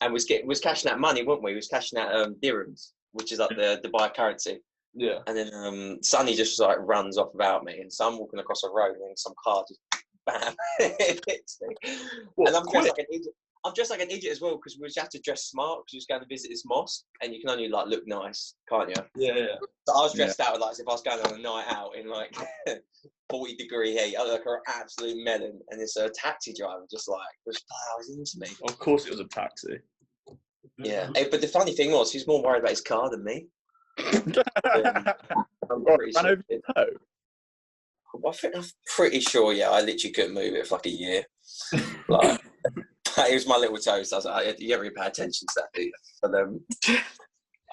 and was cashing out money, weren't we? We was cashing out dirhams, which is like the Dubai currency. Yeah. And then Sonny just like runs off without me, and so I'm walking across a road, and then some car just bam hits me. And I'm dressed like an idiot. I'm dressed like an idiot as well because we just have to dress smart because you're just going to visit this mosque, and you can only like look nice, can't you? Yeah. So I was dressed out like as if I was going on a night out in like 40-degree heat. I look like an absolute melon, and this taxi driver just like was plowing into me. Of course, it was a taxi. Yeah, but the funny thing was, he's more worried about his car than me. I'm pretty sure. Yeah, I literally couldn't move it for like a year. Like, it was my little toast. I was like, you don't really pay attention to that, do you?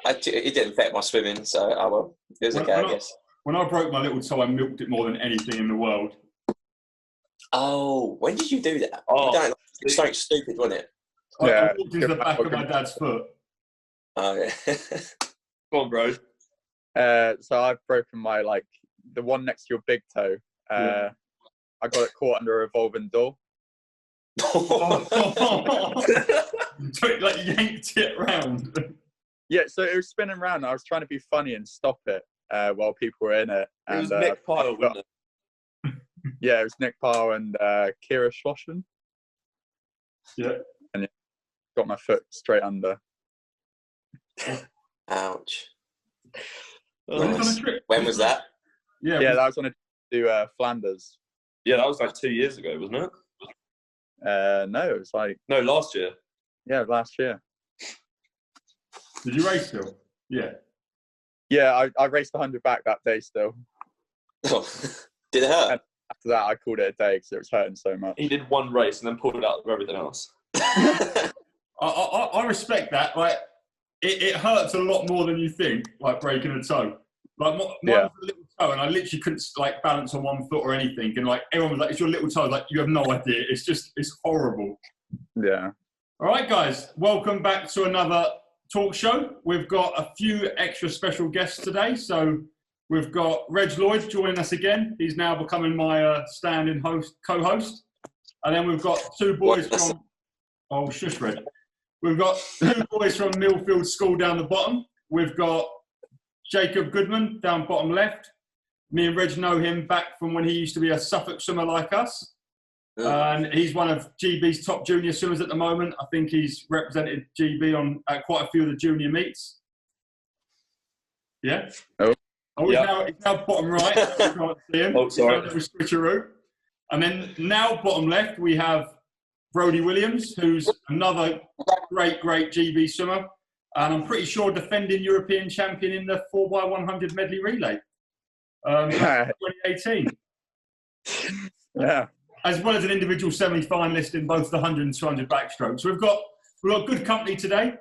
But it didn't affect my swimming, so well, it was okay, I guess. When I broke my little toe, I milked it more than anything in the world. Oh, when did you do that? It's something stupid, wasn't it? I walked into the back of my dad's foot. Oh, yeah. Go on, bro. So I've broken my, the one next to your big toe. I got it caught under a revolving door. So it, yanked it round. Yeah, so it was spinning around. I was trying to be funny and stop it while people were in it. It was Nick Pyle, wasn't it? Yeah, it was Nick Pyle and Kira Schlossen. Yeah. And got my foot straight under. Ouch. Nice. When was that? Yeah, that was on a to Flanders. Yeah, that was 2 years ago, wasn't it? No, it was no, last year. Yeah, last year. Did you race still? Yeah. Yeah, I raced 100 back that day still. Did it hurt? And after that, I called it a day because it was hurting so much. He did one race and then pulled it out of everything else. I respect that. It hurts a lot more than you think, breaking a toe. Mine was a little toe, and I literally couldn't balance on one foot or anything. And everyone was like, "It's your little toe." You have no idea. It's horrible. Yeah. All right, guys. Welcome back to another talk show. We've got a few extra special guests today. So we've got Reg Lloyd joining us again. He's now becoming my stand-in co-host. And then we've got two boys from... Oh, shush, Reg. We've got two boys from Millfield School down the bottom. We've got Jakob Goodman down bottom left. Me and Reg know him back from when he used to be a Suffolk swimmer like us. And he's one of GB's top junior swimmers at the moment. I think he's represented GB on quite a few of the junior meets. Yeah? He's now bottom right. You can't see him. Oh, sorry. Switcheroo. And then now bottom left, we have Brodie Williams, who's another great GB swimmer. And I'm pretty sure defending European champion in the 4x100 medley relay. 2018. Yeah. As well as an individual semi-finalist in both the 100 and 200 backstroke. So we've got good company today.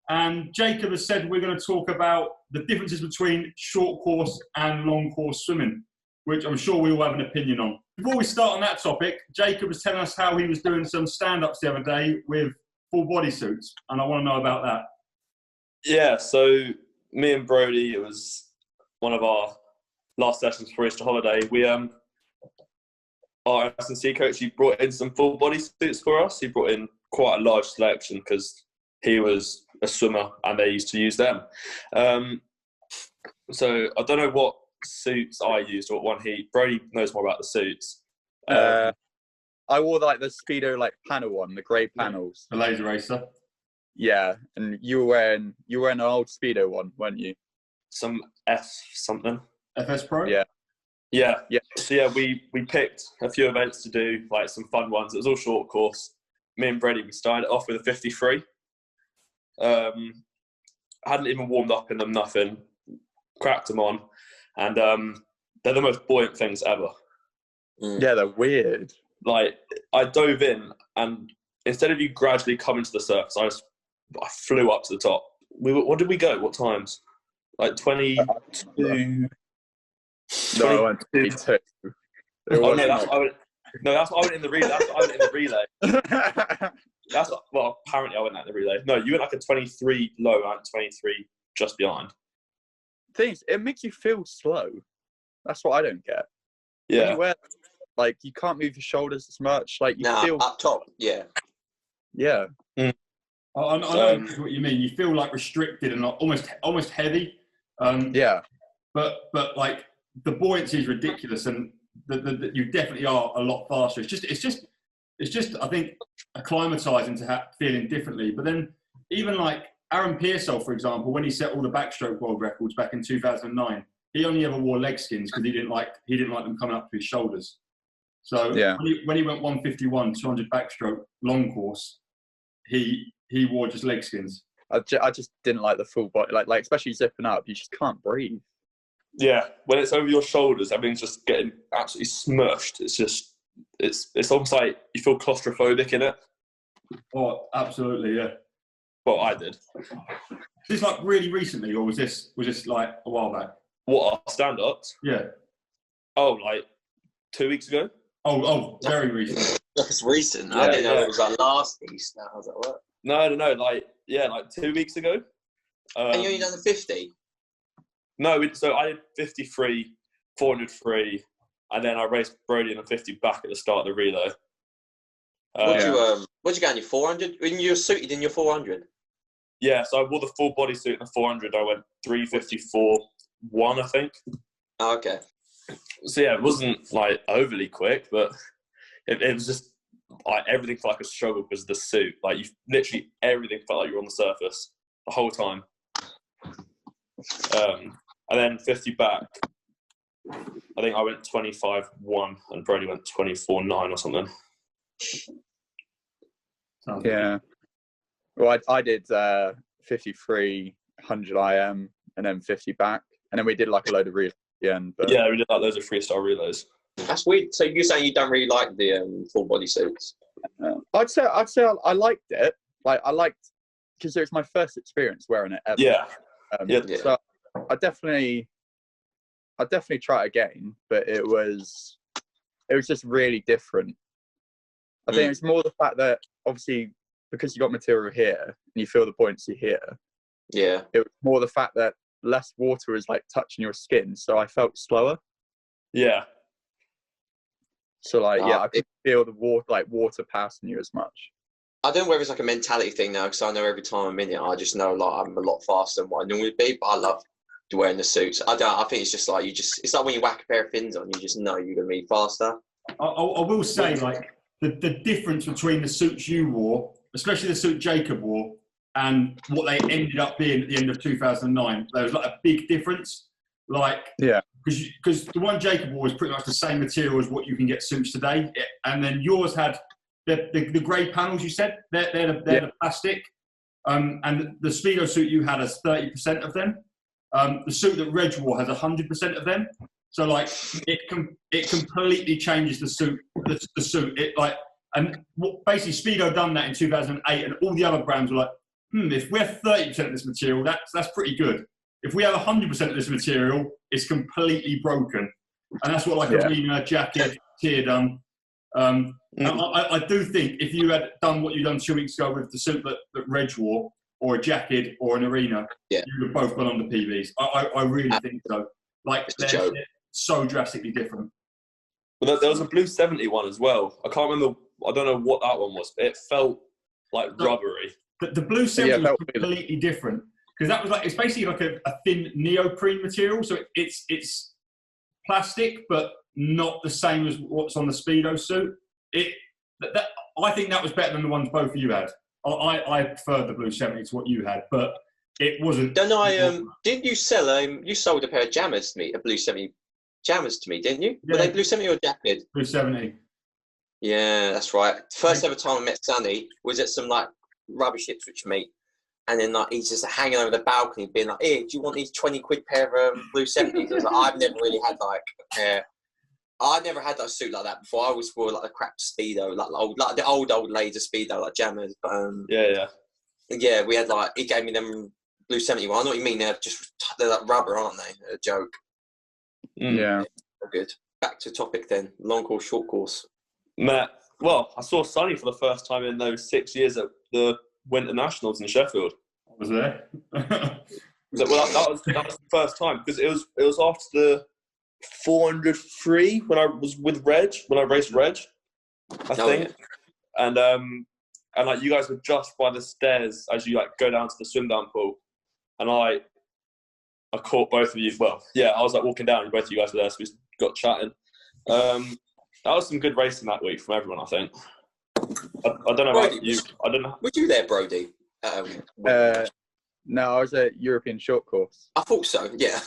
And Jakob has said we're going to talk about the differences between short course and long course swimming, which I'm sure we all have an opinion on. Before we start on that topic, Jakob was telling us how he was doing some stand-ups the other day with full body suits. And I want to know about that. Yeah, so me and Brodie, it was one of our last sessions before Easter holiday. Our S&C coach, he brought in some full body suits for us. He brought in quite a large selection because he was a swimmer and they used to use them. So I don't know what suits I used or what one Brodie knows more about the suits. I wore the Speedo panel one, the grey panels. The laser racer. Yeah, and you were wearing an old Speedo one, weren't you? Some F something. FS Pro? Yeah. Yeah. So we picked a few events to do, some fun ones. It was all short course. Me and Brodie, we started off with a 53. Hadn't even warmed up in them, nothing. Cracked them on, and they're the most buoyant things ever. Yeah, they're weird. I dove in, and instead of you gradually coming to the surface, I flew up to the top. What did we go? What times? 22. No, I went 22. Oh, no, that's what I went in the relay. That's what I went in the relay. Apparently I went in the relay. No, you went a 23 low and 23 just behind. Things, it makes you feel slow. That's what I don't get. Yeah. When you wear, you can't move your shoulders as much. You feel up top. Yeah. Yeah. Mm. I know exactly what you mean. You feel like restricted and like almost heavy. Yeah. But like the buoyancy is ridiculous, and you definitely are a lot faster. It's just I think acclimatizing to feeling differently. But then even like Aaron Pearsall, for example, when he set all the backstroke world records back in 2009, he only ever wore leg skins because he didn't like them coming up to his shoulders. So when he went 151, 200 backstroke long course, he wore just leg skins. I just didn't like the full body, like especially zipping up. You just can't breathe. Yeah, when it's over your shoulders, everything's just getting absolutely smushed. It's almost like you feel claustrophobic in it. Oh, absolutely, yeah. Well, I did. Is this like really recently, or was this like a while back? What, our stand-ups? Yeah. Oh, like 2 weeks ago? Oh, very recent. That's recent. Yeah, I didn't know it was like last Easter. I was like, what? No, like 2 weeks ago. And you only done the 50? No, so I did 53, 400 free, and then I raced Brodie in a 50 back at the start of the relay. What'd you get on your 400? When you were suited in your 400? Yeah, so I wore the full body suit in the 400. I went 3:54.1, I think. Oh, okay. So yeah, it wasn't like overly quick, but it was just like everything felt like a struggle because of the suit. Like everything felt like you were on the surface the whole time. And then 50 back, I think I went 25.1 and Brodie went 24.9 or something. Yeah. Well, I did 53, 100 IM, and then 50 back, and then we did like a load of relays at the end. But... Yeah, we did like loads of freestyle relays. That's weird. So you're saying you don't really like the full body suits? I'd say I liked it. Like I liked because it was my first experience wearing it ever. Yeah. So I definitely try it again, but it was just really different. I think it's more the fact that obviously because you got material here and you feel the buoyancy here. Yeah. It was more the fact that less water is like touching your skin, so I felt slower. Yeah. So I couldn't feel the water passing you as much. I don't know whether it's like a mentality thing now, because I know every time I'm in it, I just know like I'm a lot faster than what I normally be. But I love wearing the suits. I think it's just like it's like when you whack a pair of fins on, you just know you're gonna be faster. I will say like the difference between the suits you wore, especially the suit Jakob wore, and what they ended up being at the end of 2009, there was like a big difference. Like, yeah, because the one Jakob wore was pretty much the same material as what you can get suits today, and then yours had the grey panels. You said they're the plastic, and the Speedo suit you had has 30% of them. The suit that Reg wore has 100% of them. So like it completely changes the suit. The suit basically Speedo done that in 2008, and all the other brands were like, if we have 30% of this material, that's pretty good. If we have 100% of this material, it's completely broken, and that's what like Arena, Jacket, Tier done. I do think if you had done what you done 2 weeks ago with the suit that Reg wore, or a Jacket, or an Arena, you would have both gone on the PBs. I really think so. Like they're so drastically different. Well, there was a Blue 70 one as well. I can't remember. I don't know what that one was, but it felt like rubbery. The Blue 70 was completely different. Because that was it's basically like a thin neoprene material, so it's plastic, but not the same as what's on the Speedo suit. I think that was better than the ones both of you had. I prefer the Blue 70 to what you had, but it wasn't. Didn't you sell? You sold a pair of jammers to me, a Blue 70 jammers to me, didn't you? Yeah. Were they Blue 70 or Jacket? Blue 70. Yeah, that's right. First ever time I met Sonny was at some like rubbish Ipswich meet. And then like he's just hanging over the balcony, being like, "Hey, do you want these 20 quid pair of Blue 70s?" I was like, "I've never really had like a pair. I'd never had a suit like that before. I always wore like the crap Speedo, like the old laser Speedo, like jammers." But yeah. We had like he gave me them Blue 71. I know what you mean. They're like rubber, aren't they? They're a joke. Yeah. Good. Back to topic then. Long course, short course. Matt, well, I saw Sonny for the first time in those 6 years at the Winter Nationals in Sheffield. Was there? That was the first time, because it was after the 400 free when I was with Reg, when I raced Reg, I think. Yeah. And and like you guys were just by the stairs as you like go down to the swim down pool, and I caught both of you. Well, yeah, I was like walking down, and both of you guys were there, so we got chatting. That was some good racing that week from everyone, I think. I don't know about you. I don't know. Were you there, Brodie? No, I was at European short course. I thought so. Yeah.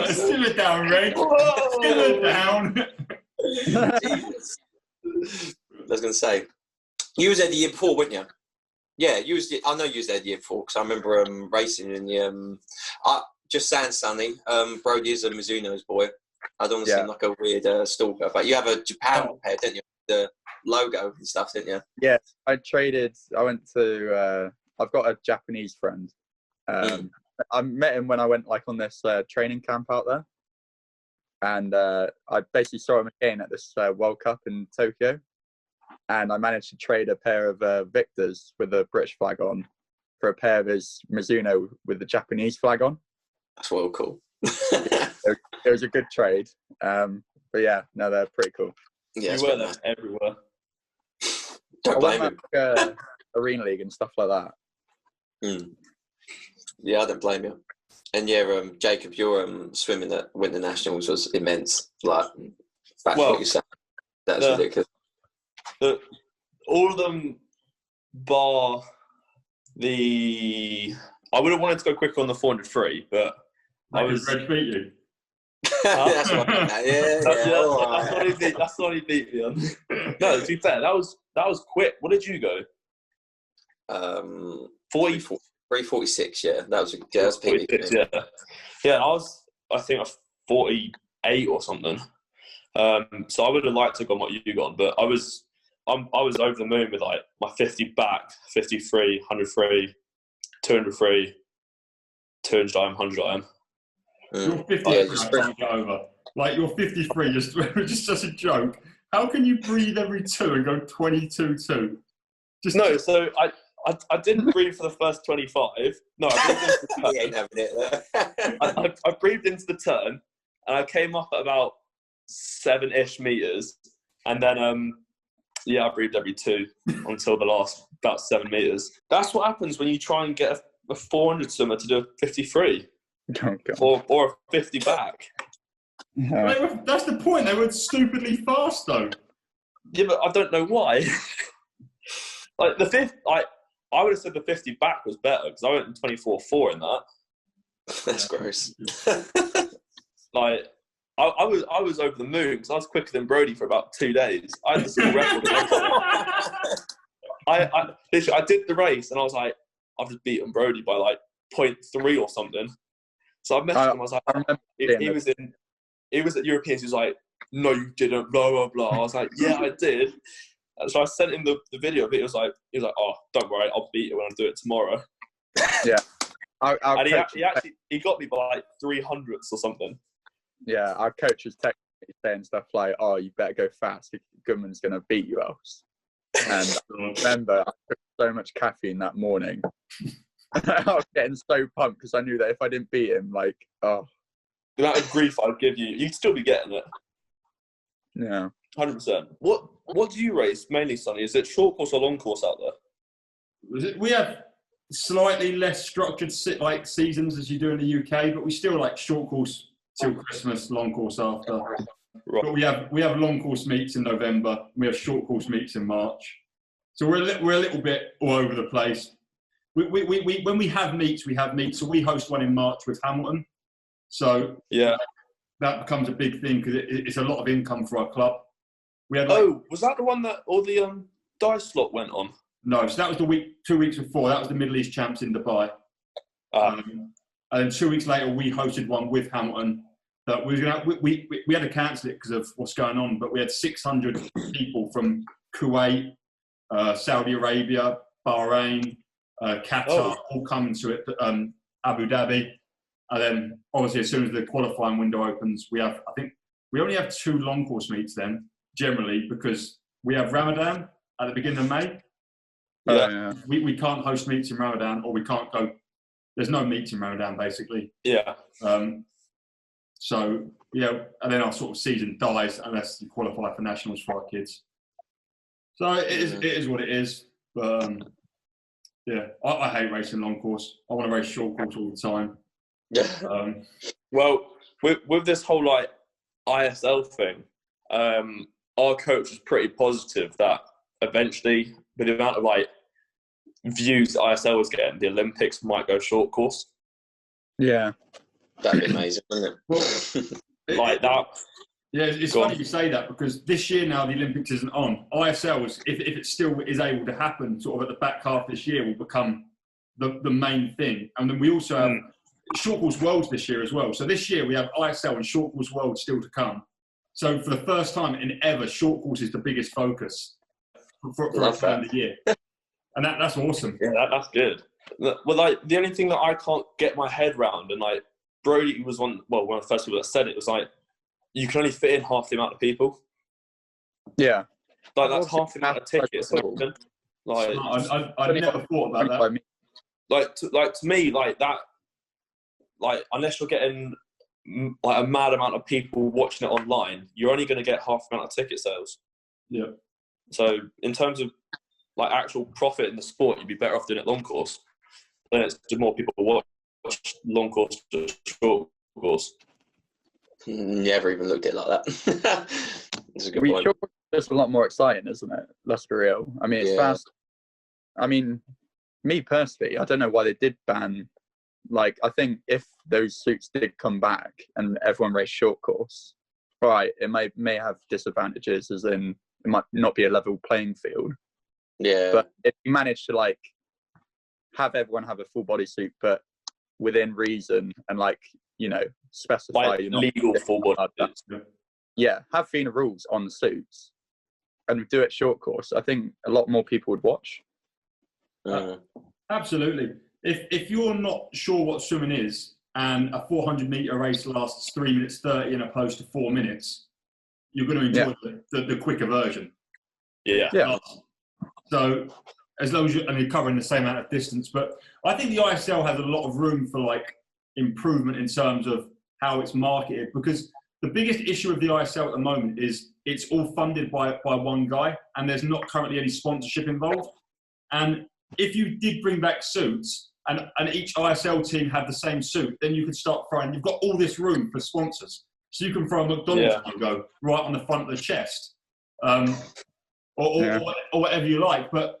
Simmer down, Reg. Simmer down. Jesus. I was going to say, you was there the year before, weren't you? Yeah, I know you was there the year before because I remember racing in the. Just saying, Sonny, Brodie is a Mizuno's boy. I don't want to seem like a weird stalker, but you have a Japan pair, didn't you? The logo and stuff, didn't you? Yes, I went to. I've got a Japanese friend. I met him when I went like on this training camp out there, and I basically saw him again at this World Cup in Tokyo, and I managed to trade a pair of Victors with the British flag on for a pair of his Mizuno with the Japanese flag on. That's well cool. It was a good trade, but yeah, no, they're pretty cool. Yeah, you were there everywhere. Don't blame him. Like, Arena League and stuff like that. Yeah, I don't blame you. And yeah, Jakob, your swimming at Winter Nationals was immense. Like, back to what you said. That's ridiculous. All of them, bar the. I would have wanted to go quicker on the 400 free, but I was. Reg beat you. That's what. That's what he beat me on. No, to be fair, that was quick. What did you go? 3:46. Yeah, that was PB. Yeah. I think I was 48 or something. So I would have liked to have gone what you got, but I was over the moon with like my 50 back, 50 free, 100 free, 200 free, 200 IM, 100 IM. Your 53 over. Like your 53 just such a joke. How can you breathe every two and go 22-2? So I didn't breathe for the first 25. No, I breathed into the turn. He ain't having it. I breathed into the turn, and I came up at about 7-ish meters, and then I breathed every two until the last about 7 meters. That's what happens when you try and get a 400 swimmer to do a 53 or a 50 back. That's the point. They were stupidly fast, though. Yeah, but I don't know why. Like the fifth, I would have said the 50 back was better because I went in 24.4 in that. That's gross. Like I was over the moon because I was quicker than Brodie for about 2 days. I had the school record. I did the race and I was like, I've just beaten Brodie by like 0.3 or something. So I messaged him. I was like, he was at Europeans. He was like, no, you didn't. Blah blah blah. I was like, yeah, I did. And so I sent him the video of it. He was like, oh, don't worry, I'll beat it when I do it tomorrow. Yeah. And he got me by like 300ths or something. Yeah, our coach was texting me saying stuff like, oh, you better go fast. Goodman's going to beat you else. And I remember I took so much caffeine that morning. I was getting so pumped because I knew that if I didn't beat him, like, oh. The amount of grief I'd give you, you'd still be getting it. Yeah. 100%. What do you race mainly, Sonny? Is it short course or long course out there? We have slightly less structured seasons as you do in the UK, but we still like short course till Christmas, long course after. Right. But we have long course meets in November. We have short course meets in March. So we're a little bit all over the place. We when we have meets, we have meets. So we host one in March with Hamilton. So yeah, that becomes a big thing because it's a lot of income for our club. We had was that the one that all the dice slot went on? No, so that was the 2 weeks before. That was the Middle East Champs in Dubai. And then 2 weeks later, we hosted one with Hamilton. That we had to cancel it because of what's going on. But we had 600 people from Kuwait, Saudi Arabia, Bahrain, Qatar, all coming to it. Abu Dhabi, and then obviously as soon as the qualifying window opens, I think we only have 2 long course meets then generally because we have Ramadan at the beginning of May. Yeah. We can't host meets in Ramadan, or we can't go. There's no meets in Ramadan basically. Yeah. So yeah, and then our sort of season dies unless you qualify for nationals for our kids. So it is what it is. But yeah, I hate racing long course. I want to race short course all the time. Yeah. Well, with this whole like ISL thing, our coach was pretty positive that eventually, with the amount of like views the ISL was getting, the Olympics might go short course. Yeah, That'd be amazing, wouldn't it? Well, Like that. Yeah, it's funny you say that, because this year now the Olympics isn't on. ISLs, if it still is able to happen sort of at the back half this year, will become the main thing. And then we also have short course worlds this year as well. So this year we have ISL and short course worlds still to come. So for the first time in ever, short course is the biggest focus for a calendar year. And that's awesome. Yeah, that's good. Well, like the only thing that I can't get my head round, and like Brodie was one of the first people that said it, was like, you can only fit in half the amount of people. Yeah. Like that's half the amount of tickets and everything. Like I never thought about that. Like to me, like that, like unless you're getting like a mad amount of people watching it online, you're only going to get half the amount of ticket sales. Yeah. So in terms of like actual profit in the sport, you'd be better off doing it long course. Then it's just more people watch long course to short course. Never even looked at it like that. That's a good point. Sure, it's a lot more exciting, isn't it? Let's be real. I mean, it's fast. I mean, me personally, I don't know why they did ban. Like, I think if those suits did come back and everyone raced short course, right, it may have disadvantages, as in it might not be a level playing field. Yeah. But if you manage to like have everyone have a full body suit, but within reason, and like, you know, specify like legal full body. Yeah, have FINA rules on the suits and do it short course. I think a lot more people would watch. Absolutely. If you're not sure what swimming is, and a 400-meter race lasts 3 minutes 30 and opposed to 4 minutes, you're going to enjoy the quicker version. Yeah. So as long as you're covering the same amount of distance, but I think the ISL has a lot of room for like improvement in terms of how it's marketed, because the biggest issue with the ISL at the moment is it's all funded by one guy, and there's not currently any sponsorship involved. And if you did bring back suits and each ISL team had the same suit, then you could start throwing, you've got all this room for sponsors. So you can throw a McDonald's logo right on the front of the chest, or whatever you like. But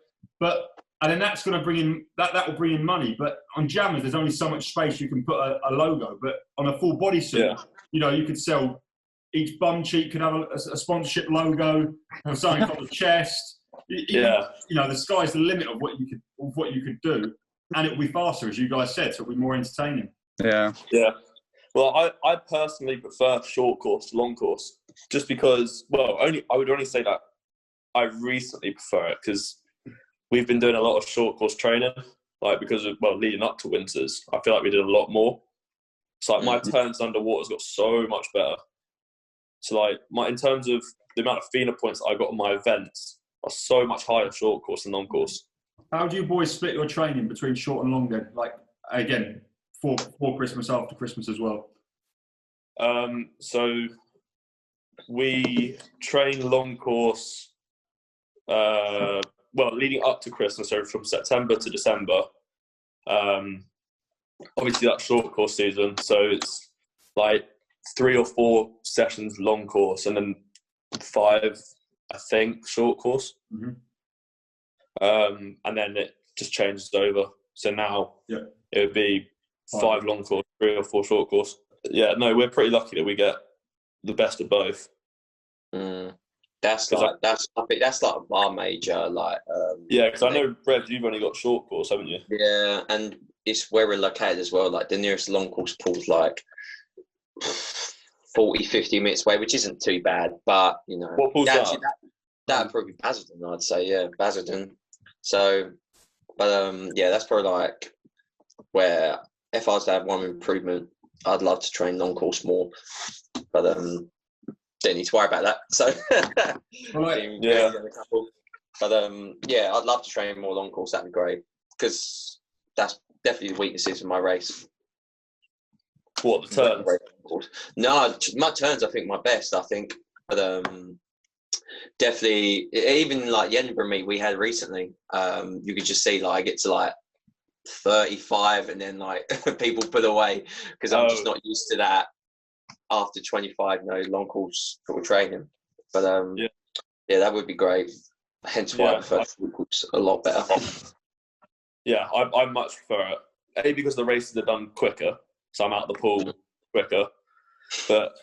and then that's going to bring in, that will bring in money. But on jammers, there's only so much space you can put a logo. But on a full body suit, you know, you could sell, each bum cheek could have a sponsorship logo, have something on the chest. You know, the sky's the limit of what you could do, and it will be faster, as you guys said, so it'll be more entertaining. Yeah. Well, I personally prefer short course to long course, just because. Well, I would only say that I recently prefer it because we've been doing a lot of short course training, like because of leading up to winters. I feel like we did a lot more. So like my turns underwater's got so much better. So like in terms of the amount of FINA points I got on my events are so much higher short course than long course. How do you boys split your training between short and long then? Like, again, for Christmas, after Christmas as well? So we train long course, leading up to Christmas, so from September to December. Obviously that's short course season, so it's like 3 or 4 sessions long course and then 5, I think, short course. Mm-hmm. And then it just changes over. So now it would be 5 long course, 3 or 4 short course. Yeah, no, we're pretty lucky that we get the best of both. That's like our major, like. Because I know, Rev, you've only got short course, haven't you? Yeah, and it's where we're located as well. Like the nearest long course pool's like 40, 50 minutes away, which isn't too bad, but you know. What pool's that? That'd probably be Basildon, I'd say. Yeah, Basildon. So, but that's probably like where if I was to have one improvement, I'd love to train long course more, but don't need to worry about that. So, but I'd love to train more long course. That'd be great, because that's definitely the weaknesses of my race. What, the turns? No, my turns I think my best. I think, but definitely. Even like the Edinburgh meet we had recently, you could just see like I get to like 35 and then like people pull away because I'm just not used to that after 25 long course sort of training. But yeah, that would be great. Hence why I prefer short course a lot better. Yeah, I much prefer it. A, because the races are done quicker, so I'm out of the pool quicker. But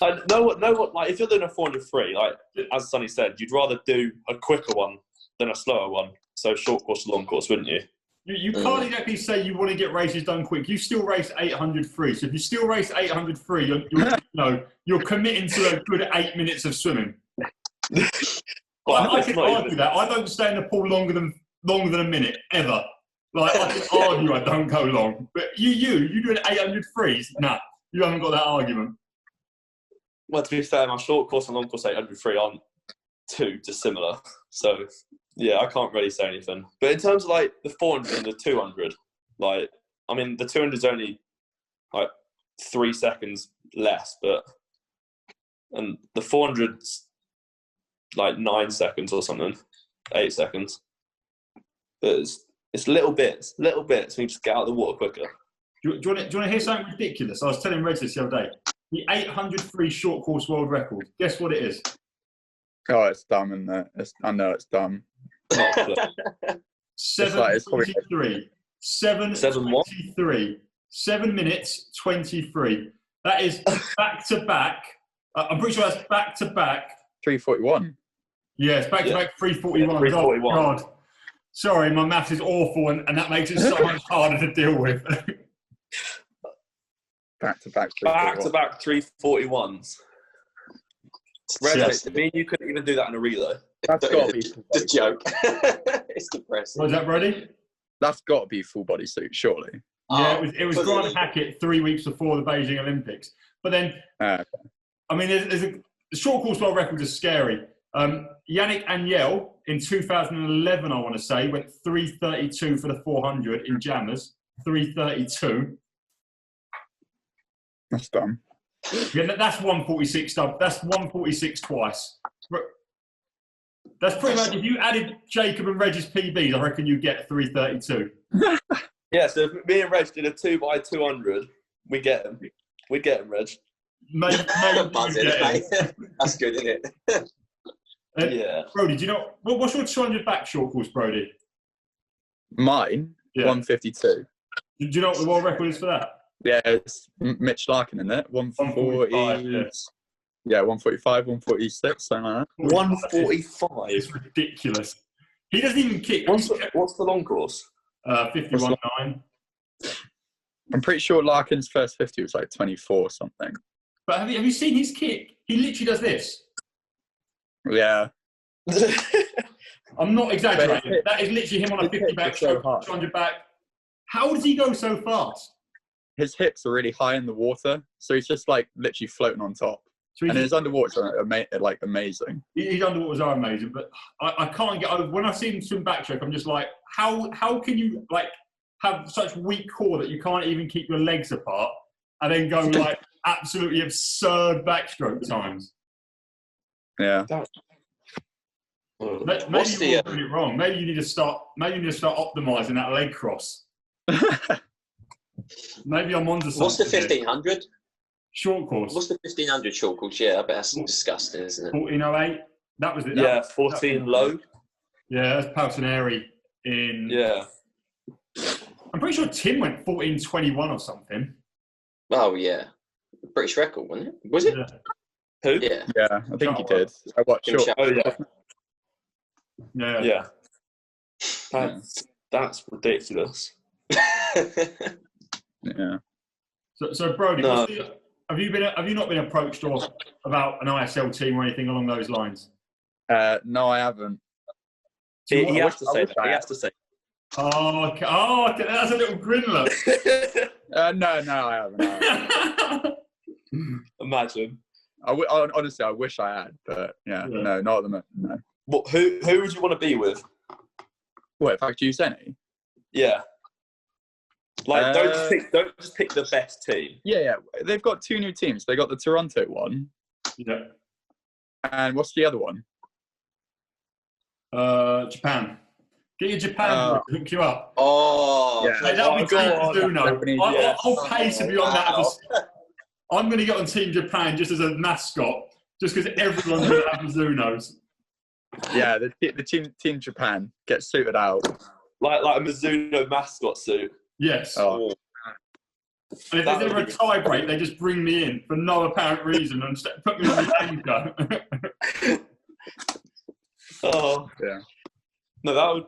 I know what like if you're doing a 400 free, like as Sonny said, you'd rather do a quicker one than a slower one. So short course to long course, wouldn't you? You can't exactly say you want to get races done quick. You still race 800 free. So if you still race 800 free, you're committing to a good 8 minutes of swimming. I can argue that. I don't stay in the pool longer than a minute ever. Like I can argue I don't go long, but you doing 800 frees? Nah, you haven't got that argument. Well, to be fair, my short course and long course 800 free aren't too dissimilar. So yeah, I can't really say anything. But in terms of like the 400 and the 200, like I mean the 200 is only like 3 seconds less, and the 400's like 9 seconds or something, 8 seconds. But it's little bits. So you just get out of the water quicker. Do you want to hear something ridiculous? I was telling Reg this the other day. The 800 free short course world record. Guess what it is? Oh, it's dumb, isn't it? I know it's dumb. 7:23. 7:23. 7 minutes 23. That is back to back. I'm pretty sure that's back to back. 3:41. Yeah, it's back to back 3:41. 3:41. Oh, God. Sorry, my maths is awful, and that makes it so much harder to deal with. Back to back 3:41s. Yes. Me and you couldn't even do that in a relay. That's got to be the joke. It's depressing. What was that, Brodie? That's got to be full body suit, surely. Yeah, it was Grant Hackett 3 weeks before the Beijing Olympics. But then, I mean, the short course world record is scary. Yannick Agnel in 2011, I want to say, went 3:32 for the 400 in jammers. 3:32. That's dumb. Yeah, that's 146 stuff. That's 146 twice. That's pretty much, if you added Jakob and Reg's PBs, I reckon you get 3:32. Yeah, so if me and Reg did a 2x200, we get him. We'd get him, Reg. Maybe That's good, isn't it? Yeah. Brodie, do you know what's your 200 back short course, Brodie? Mine, 152. Do you know what the world record is for that? Yeah, it's Mitch Larkin in it. 140. Yeah, 145, 146, something like that. 145. It's ridiculous. He doesn't even kick. What's the long course? 51.9. I'm pretty sure Larkin's first 50 was like 24 something. But have you seen his kick? He literally does this. Yeah. I'm not exaggerating. That is literally him on a 50 back, 200 back. How does he go so fast? His hips are really high in the water, so he's just like literally floating on top. So and his underwater are like amazing. His underwaters are amazing, but I can't get over. When I see him swim backstroke, I'm just like, how can you like have such weak core that you can't even keep your legs apart and then go like absolutely absurd backstroke times? Yeah. Maybe you're doing it wrong. Maybe you need to start optimizing that leg cross. Maybe I'm onto something. What's the 1500? Short course. What's the 1500 short course? Yeah, I bet that's disgusting, isn't it? 1408. That was it. Yeah, 14 low. Yeah, that's Paltineri in. Yeah. I'm pretty sure Tim went 1421 or something. Oh yeah, British record, wasn't it? Was it? Yeah. Who? Yeah. Yeah, I think he did. I watched short. Oh yeah. Yeah. Yeah. That's ridiculous. Yeah. So Brodie, no. have you not been approached or about an ISL team or anything along those lines? No, I haven't. He has to say that. He has to say. Oh, okay. That's a little grin look. No, I haven't. Imagine. Honestly, I wish I had, but yeah. No, not at the moment. No. What? Who would you want to be with? What, if I could choose any? Yeah. Like, don't just pick the best team. Yeah. They've got 2 new teams. They got the Toronto one. Yeah. And what's the other one? Japan. Get your Japan boy to hook you up. Oh, yeah. Mate, that'll be Team Mizuno. I'll pay to be on that. I'm going to get on Team Japan just as a mascot, just because everyone's going to have Mizunos. Yeah, the team Japan gets suited out. Like a Mizuno mascot suit. Yes. Oh. And if there's ever a tie break, they just bring me in for no apparent reason and put me on the anchor. Oh. Yeah. No, that would...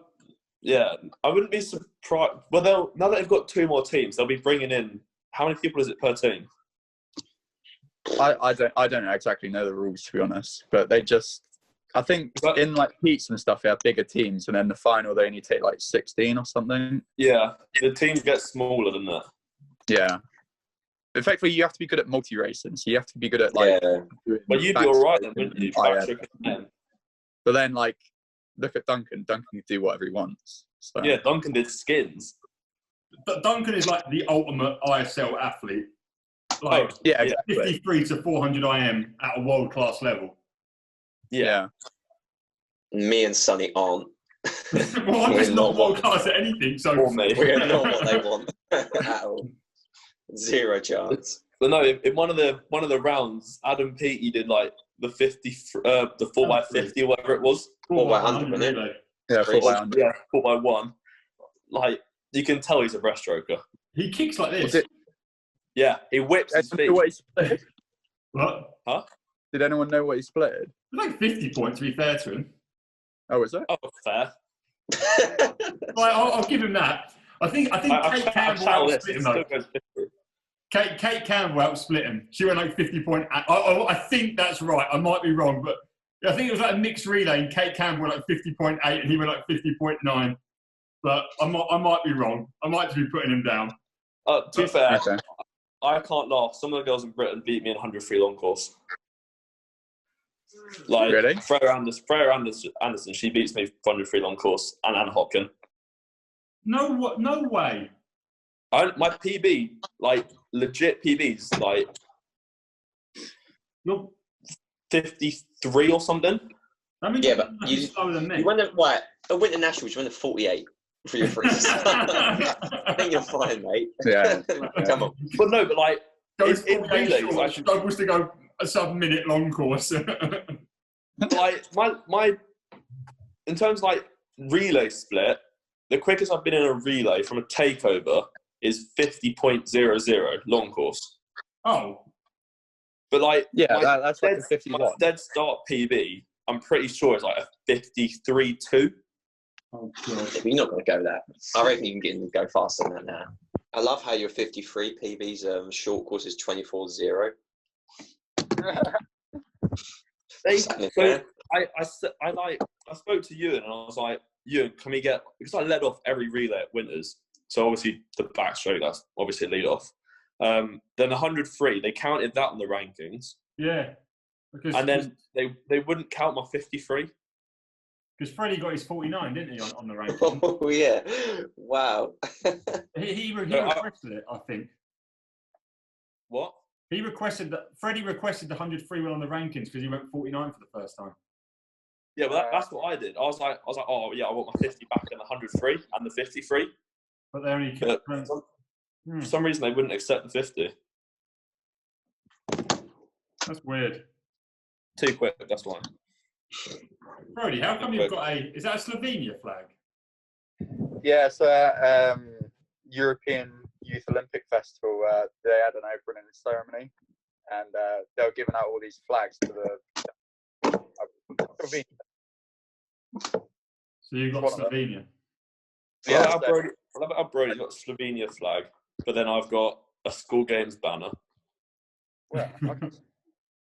Yeah, I wouldn't be surprised. Well, now that they've got 2 more teams, they'll be bringing in... How many people is it per team? I don't exactly know the rules, to be honest. But they just... I think in like heats and stuff, they have bigger teams. And then the final, they only take like 16 or something. Yeah, the teams get smaller than that. Yeah. Effectively, you have to be good at multi-racing. So you have to be good at like... Yeah. Well, you'd be all right then, wouldn't you? But then, like, look at Duncan. Duncan can do whatever he wants. So. Yeah, Duncan did skins. But Duncan is like the ultimate ISL athlete. Like, yeah, exactly. 53 to 400 IM at a world-class level. Yeah. Me and Sonny aren't. Well, I'm just not world-class at anything, so... We're not what they want at all. 0 chance. But no, in one of the rounds, Adam Peaty did like the 4x50 or whatever it was. 4x100, wasn't it? Yeah, 4x100. Yeah, 4x1. Like, you can tell he's a breaststroker. He kicks like this. Yeah, he whips his feet. What? Huh? Did anyone know what he splitted? It's like 50 points, to be fair to him. Oh, is it? Oh, fair. Like, I'll give him that. I think Kate Campbell outsplit him, though. Kate Campbell outsplit him. She went like 50.8. I think that's right. I might be wrong, but I think it was like a mixed relay, and Kate Campbell went like 50.8, and he went like 50.9. But I might be wrong. I might be putting him down. To be fair, okay. I can't laugh. Some of the girls in Britain beat me in 100 free long course. Like, really? Freya Anderson, she beats me 100 free long course, and Anne Hopkin. No way. My PB, like legit PBs, like You're 53 or something. I mean, Yeah, but slower than me. you went at Winter Nationals, you went at 48 for your freeze. I think you're fine, mate. Yeah. Come on. But no, but like, Goes in relays, like, struggles to go a sub-minute long course. like my in terms of like relay split, the quickest I've been in a relay from a takeover is 50.00 long course. Oh. But like, yeah, that's like a 51. My dead start PB, I'm pretty sure it's like a 53.2. Oh, God. You're not going to go that. I reckon you can go faster than that now. I love how your 53 PB's short course is 24.0. I spoke to Ewan and I was like, Ewan, can we get, because I led off every relay at Winters, so obviously the backstroke, that's obviously lead off. Then the 100 free, they counted that on the rankings. Yeah. And then they wouldn't count my 53. Because Freddie got his 49, didn't he, on the ranking? Oh, yeah. Wow. he requested it, I think. What? Freddie requested the 100 free will on the rankings because he went 49 for the first time. Yeah, but that's what I did. I was like, oh yeah, I want my 50 back in the 100 free and the 53. But they only for some reason they wouldn't accept the 50. That's weird. Too quick, that's why. Brodie, how come you've got is that a Slovenia flag? Yeah, so European Youth Olympic Festival, they had an opening ceremony, and they were giving out all these flags to the Slovenia. So you got Slovenia. Yeah, I love how Brodie's got a Slovenia flag, but then I've got a school games banner. Yeah,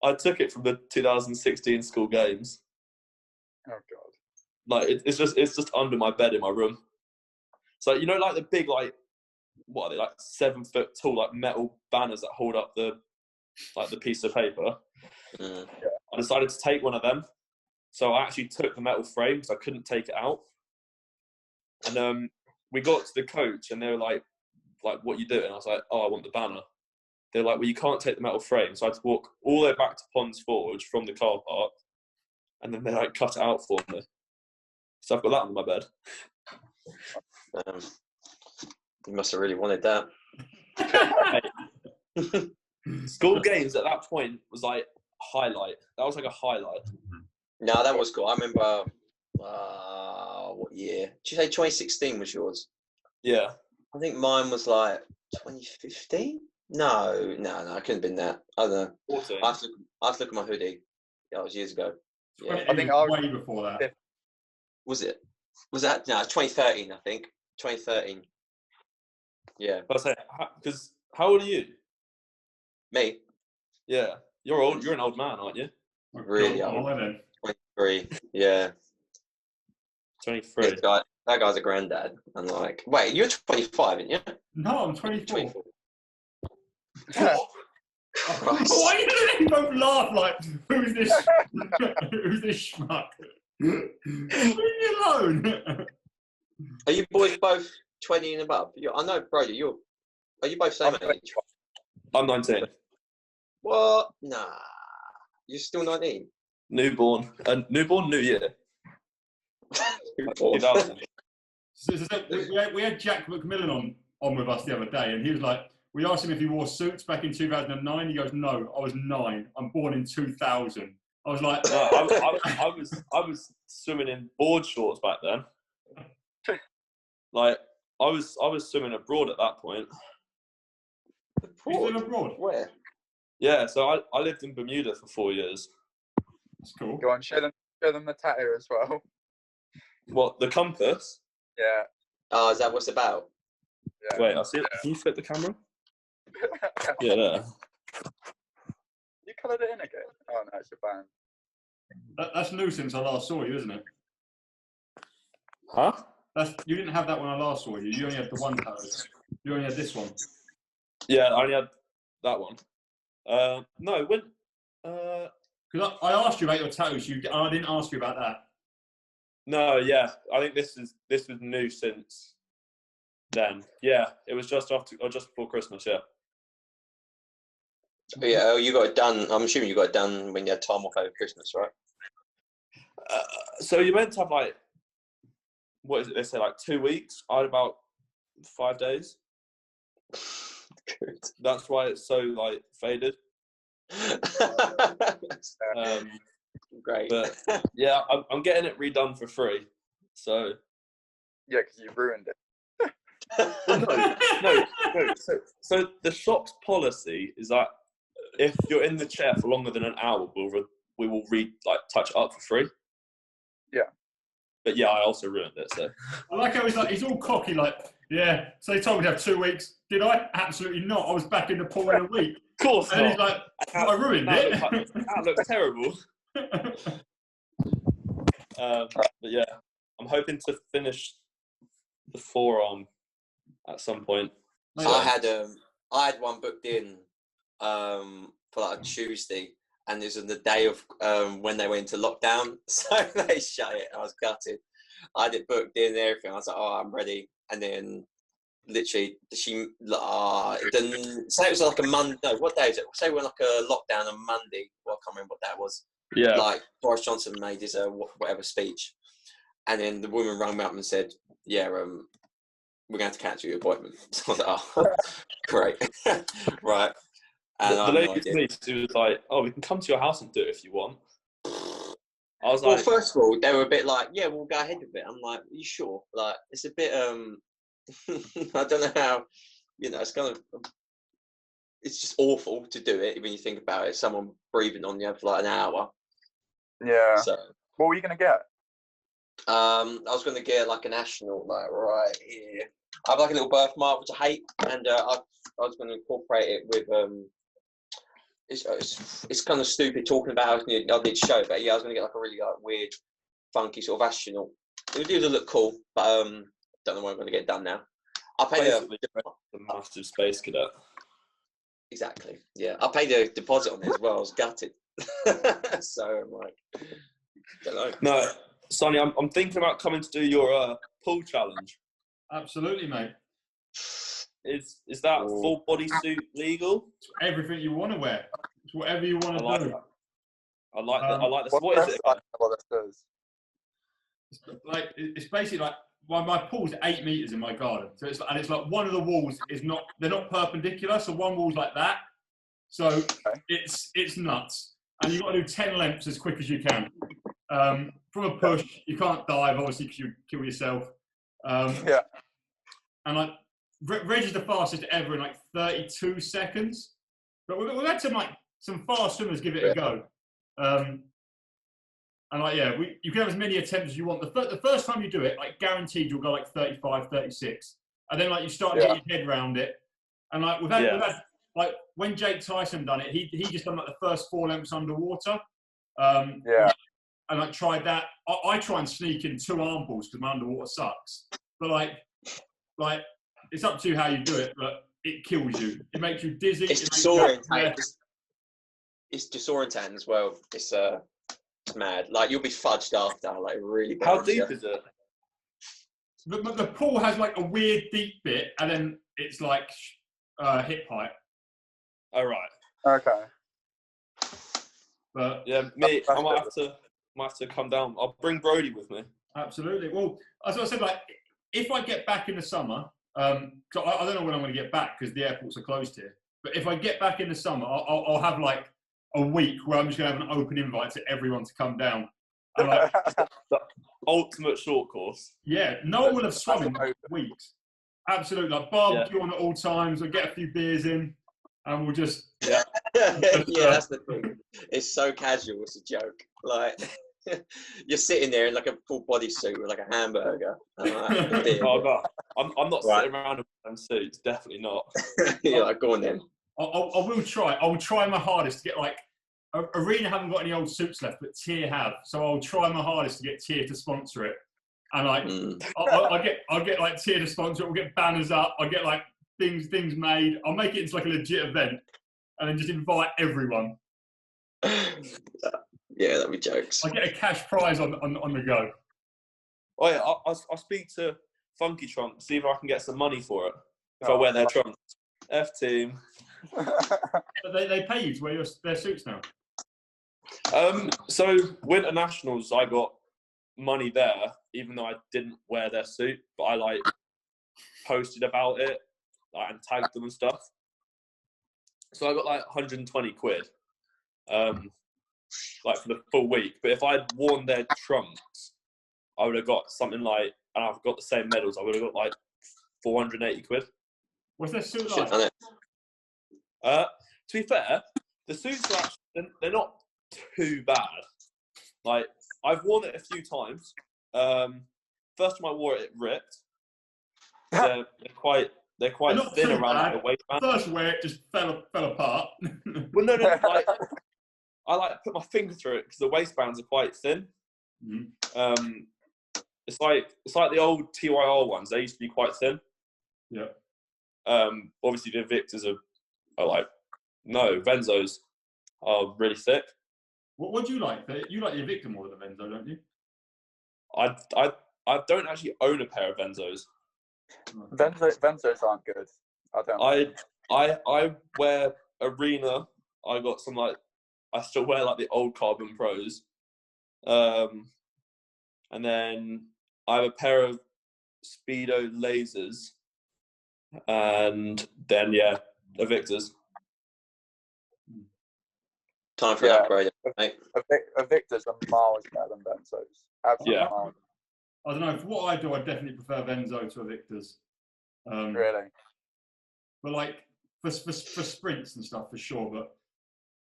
I took it from the 2016 school games. Oh God! Like it's just under my bed in my room. So you know, like the big, like, what are they, like 7 foot tall, like metal banners that hold up the piece of paper. Mm. I decided to take one of them. So I actually took the metal frame because I couldn't take it out. And we got to the coach and they were like, what you doing? And I was like, oh, I want the banner. They're like, well, you can't take the metal frame. So I had to walk all the way back to Ponds Forge from the car park and then they like cut it out for me. So I've got that under my bed. You must have really wanted that. School games at that point was like highlight. That was like a highlight. No, that was cool. I remember, what year? Did you say 2016 was yours? Yeah. I think mine was like 2015? No, it couldn't have been that. I don't know. 14. I have to look at my hoodie. That was years ago. Yeah. I think I was way before that. Was it? Was that? No, 2013, I think. 2013. Yeah. I was like, because how old are you? Me? Yeah. You're old. You're an old man, aren't you? Really old. 23. Yeah. 23. That guy's a granddad. I'm like, wait, you're 25, aren't you? No, I'm 24. 24. Why do they both laugh like, who's this schmuck? Leave me alone. Are you boys both 20 and above? I know, Brodie, are you both same age? I'm 19. What? Nah. You're still 19? Newborn. Newborn, New Year. 2000. We had Jack McMillan on with us the other day, and he was like, we asked him if he wore suits back in 2009. He goes, no, I was 9. I'm born in 2000. I was like... No, I was swimming in board shorts back then. Like, I was swimming abroad at that point. You live abroad? Where? Yeah, so I lived in Bermuda for 4 years. That's cool. Go on, show them the tattoo as well. What, the compass? Yeah. Oh, is that what's about? Yeah. Wait, I see it. Can you flip the camera? Yeah, there. You coloured it in again? Oh no, it's your band. That's new since I last saw you, isn't it? Huh? You didn't have that when I last saw you. You only had the one tattoo. You only had this one. Yeah, I only had that one. No, when... Because I asked you about your tattoos. I didn't ask you about that. No, yeah. I think this was new since then. Yeah, it was just before Christmas, yeah. Yeah, you got it done. I'm assuming you got it done when you had time off over Christmas, right? So you meant to have like, what is it? They say like 2 weeks. I had about 5 days. Good. That's why it's so like faded. Great. But yeah, I'm getting it redone for free. So Yeah, because you ruined it. No. So the shop's policy is that if you're in the chair for longer than an hour, we will touch it up for free. Yeah. But yeah, I also ruined it. So I like how he's all cocky, like, yeah. So they told me to have 2 weeks. Did I? Absolutely not. I was back in the pool in a week. Of course and not. He's like, I ruined it. That looks terrible. But yeah, I'm hoping to finish the forearm at some point. So I had one booked in for like a Tuesday, and it was on the day of when they went into lockdown, so they shut it. I was gutted. I had it booked in and everything. I was like, oh, I'm ready. And then literally, say it was like a Monday. No, what day is it? Say we're like a lockdown on Monday. Well, I can't remember what that was. Yeah. Like Boris Johnson made his whatever speech, and then the woman rang me up and said, "Yeah, we're going to have to cancel your appointment." So I was like, "Oh, great, right." And the lady to me, she was like, "Oh, we can come to your house and do it if you want." I was like, "Well, first of all, they were a bit like, yeah, we'll go ahead with it." I'm like, "Are you sure?" Like, it's a bit I don't know how, it's kind of, it's just awful to do it when you think about it. Someone breathing on you for like an hour. Yeah. So, what were you gonna get? I was going to get like an astronaut, like right here. I have like a little birthmark which I hate, and I was going to incorporate it with It's kind of stupid talking about it. I did show, but yeah, I was going to get like a really weird, funky sort of astronaut. It would look cool, but don't know when I'm going to get done now. I paid the massive space cadet. Exactly. Yeah, I paid a deposit on it as well. I was gutted. So I'm like, don't know. No, Sonny, I'm thinking about coming to do your pool challenge. Absolutely, mate. Is that full bodysuit legal? It's everything you want to wear. It's whatever you want to do. I like this. What is it? What this is? It's basically like my pool's 8 meters in my garden, so it's like one of the walls is not, they're not perpendicular, so one wall's like that, so it's nuts, and you've got to do 10 lengths as quick as you can. From a push, you can't dive obviously because you kill yourself. And like Reg is the fastest ever in like 32 seconds, but we've had some fast swimmers give it a go. And like, you can have as many attempts as you want. The first time you do it, like guaranteed, you'll go like 35, 36. And then like you start to get your head around it. And like we've had like when Jake Tyson done it, he just done like the first 4 lengths underwater. And like tried that. I try and sneak in 2 arm pulls because my underwater sucks. But like it's up to you how you do it, but it kills you. It makes you dizzy. It's disorientating. It's disorientating as well. It's mad. Like you'll be fudged after. Like really. How deep is it? The pool has like a weird deep bit, and then it's like hip height. Oh right. Okay. But yeah, me, I might have to come down. I'll bring Brodie with me. Absolutely. Well, as I said, like if I get back in the summer, I don't know when I'm going to get back because the airports are closed here. But if I get back in the summer, I'll have like a week where I'm just going to have an open invite to everyone to come down. And like, the ultimate short course. Yeah, no one will have swum in weeks. Absolutely, like barbecue on at all times. We'll get a few beers in, and we'll just that's the thing. It's so casual. It's a joke. Like you're sitting there in like a full bodysuit with like a hamburger. And like, oh god, I'm not sitting around in them suits. Definitely not. You're like, go on then. I will try. I will try my hardest to get like Arena haven't got any old suits left, but Tier have. So I'll try my hardest to get Tier to sponsor it. And like I'll get like Tier to sponsor it. We'll get banners up. I'll get like things made. I'll make it into like a legit event, and then just invite everyone. Yeah, that'd be jokes. I'll get a cash prize on the go. Oh yeah, I'll speak to Funky Trunk, see if I can get some money for it if I wear their trunks. F team. They pay you to wear their suits now. So Winter Nationals, I got money there, even though I didn't wear their suit, but I like posted about it and tagged them and stuff. So I got like 120 quid, like for the full week. But if I'd worn their trunks, I would have got something like, and I've got the same medals, I would have got like 480 quid. What's their suit like? To be fair, the suits are actually, they're not too bad. Like, I've worn it a few times. First time I wore it, it ripped. They're quite thin around the waistband. First wear it just fell apart. Well, no, like, I like put my finger through it because the waistbands are quite thin. Mm-hmm. It's like the old TYR ones. They used to be quite thin. Yeah. Obviously the Victors are like, no, Venzos are really thick. What do you like? You like your Victor more than the Venzo, don't you? I don't actually own a pair of Venzos. Venzos aren't good. I wear Arena. I got some I still wear like the old Carbon Pros. And then I have a pair of Speedo Lasers. And then the Victors. Time for that, bro. A Victor's are miles better than Venzos. Absolutely. Miles. I don't know. For what I do, I definitely prefer Venzo to a Victor's. Really? But like for sprints and stuff, for sure. But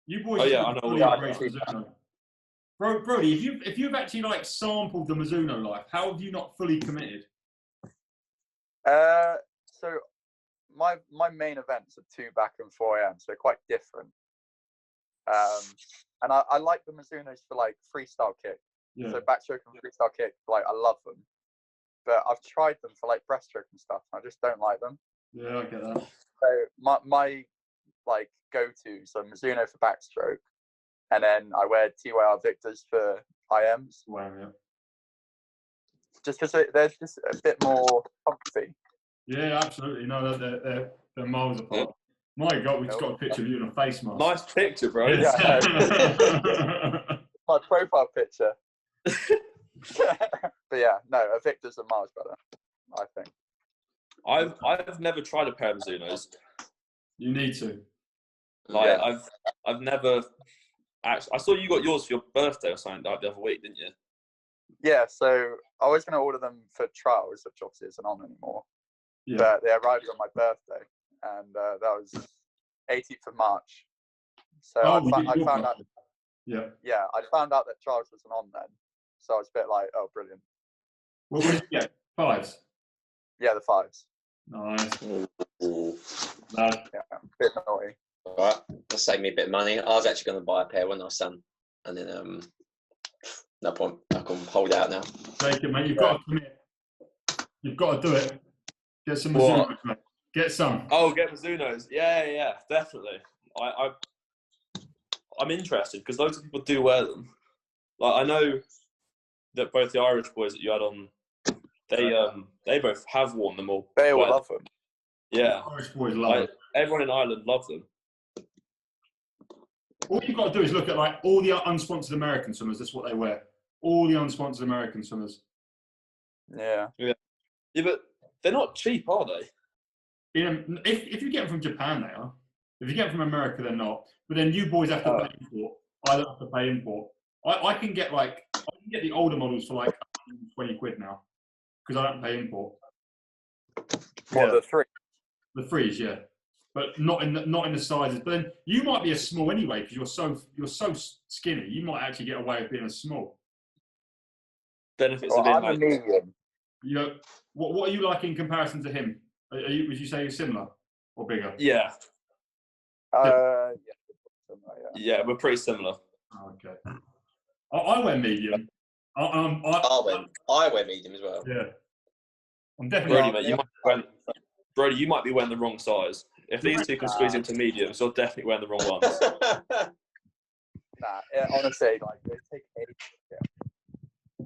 you boys, I know. Brodie, if you've actually like sampled the Mizuno life, how have you not fully committed? So my main events are 2 back and 4 AM, so they're quite different. And I like the Mizunos for like freestyle kick. Yeah. So backstroke and freestyle kick, like I love them. But I've tried them for like breaststroke and stuff, and I just don't like them. Yeah, I get that. So my like go-to, so Mizuno for backstroke, and then I wear TYR Victors for IMs. Wow, yeah. Just because they're just a bit more comfy. Yeah, absolutely. No, they're miles apart. My God, we've just got a picture of you in a face mask. Nice picture, bro. Yeah. My profile picture. But yeah, no, a Victor's a miles better, I think. I've never tried a pair of Mizunos. You need to. Like I've never actually. I saw you got yours for your birthday or something like the other week, didn't you? Yeah, so I was going to order them for trials, which obviously isn't on anymore. Yeah. But they arrived on my birthday, and that was 18th of March. So I found out. Yeah. Yeah, I found out that trials wasn't on then, so I was a bit like, oh, brilliant. What did you get? 5s? Yeah, the 5s. Nice. Yeah, a bit naughty. All right, that saved me a bit of money. I was actually going to buy a pair when I was son, and then no point. I can hold out now. Take it, mate. You've got to commit. You've got to do it. Get some Mizunos, mate. Get some. Oh, get Mizunos. Yeah, definitely. I'm interested because loads of people do wear them. Like I know that both the Irish boys that you had on, they both have worn them all. They all love them. Yeah, Irish boys love them. Everyone in Ireland loves them. All you've got to do is look at like all the unsponsored American swimmers. That's what they wear. All the unsponsored American swimmers. Yeah, but they're not cheap, are they? If you get them from Japan, they are. If you get them from America, they're not. But then you boys have to pay import. I don't have to pay import. I can get the older models for like 20 quid now because I don't pay import. What, the 3? The 3s, yeah, but not in the sizes. But then you might be a small anyway because you're so skinny. You might actually get away with being a small. Benefits of being I'm a medium. You know, what are you like in comparison to him? Would you say you're similar or bigger? Yeah. Yeah, we're pretty similar. Okay. I wear medium. I wear medium as well. Yeah. I'm definitely. Brodie, you might be wearing the wrong size. If these two can squeeze into mediums, you're definitely wearing the wrong ones. Honestly, like they take ages.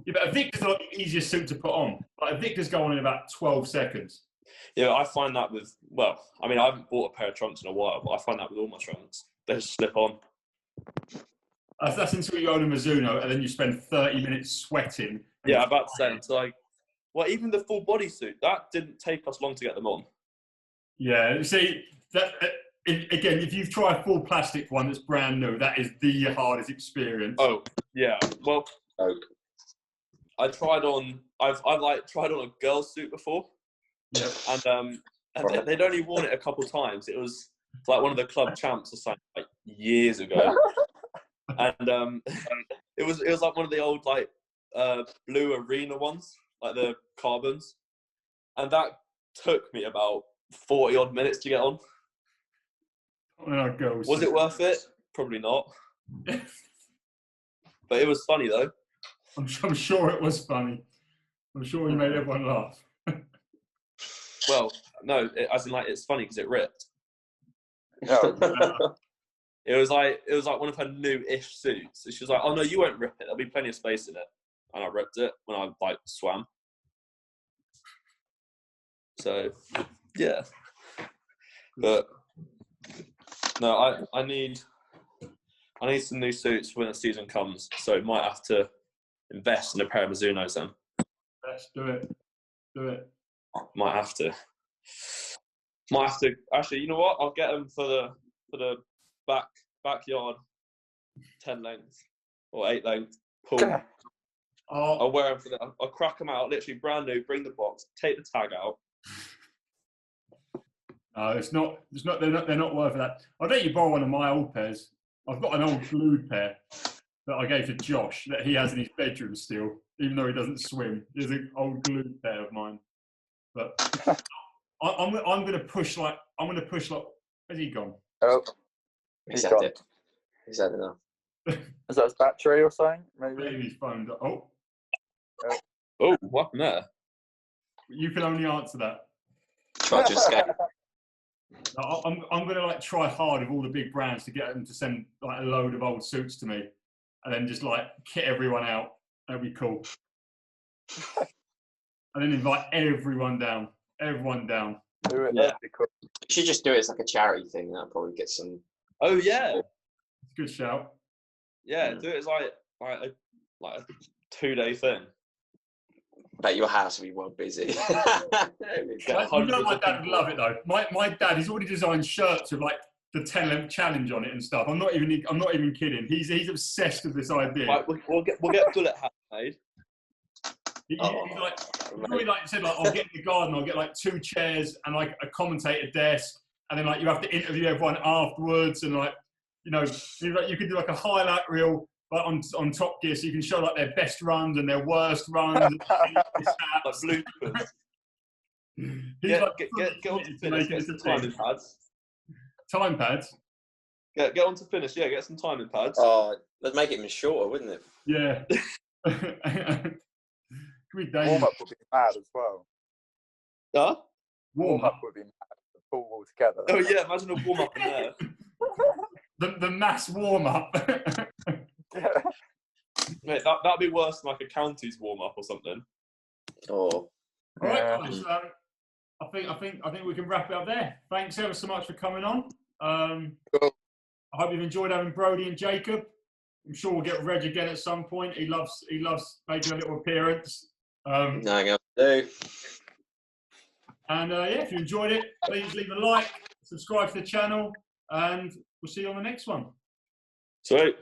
Yeah, but a Victor's like the easiest suit to put on. Like a Victor's go on in about 12 seconds. Yeah, I find that I haven't bought a pair of trunks in a while, but I find that with all my trunks. They just slip on. That's until you own a Mizuno and then you spend 30 minutes sweating. Yeah, I'm about to say, it's like, even the full bodysuit, that didn't take us long to get them on. Yeah, see, that again, if you've tried a full plastic one that's brand new, that is the hardest experience. Oh, yeah. Well, I've tried on a girl's suit before. Yeah. And they'd only worn it a couple of times. It was like one of the club champs or something like years ago. And it was like one of the old like blue arena ones, like the carbons. And that took me about 40 odd minutes to get on. Was it worth it? Probably not. But it was funny though. I'm sure it was funny. I'm sure you made everyone laugh. Well, no, as in like it's funny because it ripped. No. It was like one of her new-ish suits. So she was like, "Oh no, you won't rip it. There'll be plenty of space in it." And I ripped it when I like swam. So, yeah. But no, I need some new suits when the season comes. So I might have to invest in a pair of Mizunos then. Let's do it. Do it. Might have to. Actually, you know what? I'll get them for the backyard 10 length or 8 length pool. I'll wear them for that. I'll crack them out, literally brand new. Bring the box, take the tag out. It's not. They're not worth that. I'll let you borrow one of my old pairs. I've got an old glued pair that I gave to Josh that he has in his bedroom still, even though he doesn't swim. There's an old glued pair of mine. But I'm going to push like. Where's he gone? Oh, he's had it. He's had enough. Is that his battery or something? Maybe he's phoned up. Oh, what happened there? You can only answer that. Try to escape. I'm going to like try hard with all the big brands to get them to send like a load of old suits to me, and then just like kit everyone out. That'd be cool. And then invite everyone down. Do it. Yeah. You should just do it as like a charity thing. That'll probably get some. Oh yeah. Good shout. Yeah, do it as like a 2-day thing. Bet your house will be well busy. You know my dad would love it though. My dad, he's already designed shirts with like the 10-11 challenge on it and stuff. I'm not even kidding. He's obsessed with this idea. Right, we'll get bullet hats made. He's said I'll get in the garden. I'll get like 2 chairs and like a commentator desk, and then like you have to interview everyone afterwards, and like you could do like a highlight reel. Like on Top Gear, so you can show like their best runs and their worst runs. Like bloopers. Get on to finish. Get some timing pads. Time pads. Get on to finish. Yeah, get some timing pads. Oh, let's make it even shorter, wouldn't it? Yeah. Warm up would be mad as well. Huh? Warm up would be mad. The pool all together. Oh yeah, imagine a warm up in there. The mass warm up. Mate, that'd be worse than like a counties warm up or something. Oh. All right, guys. I think we can wrap it up there. Thanks ever so much for coming on. Cool. I hope you've enjoyed having Brodie and Jakob. I'm sure we'll get Reg again at some point. He loves making a little appearance. Nothing else to do. And if you enjoyed it, please leave a like, subscribe to the channel, and we'll see you on the next one. Sweet.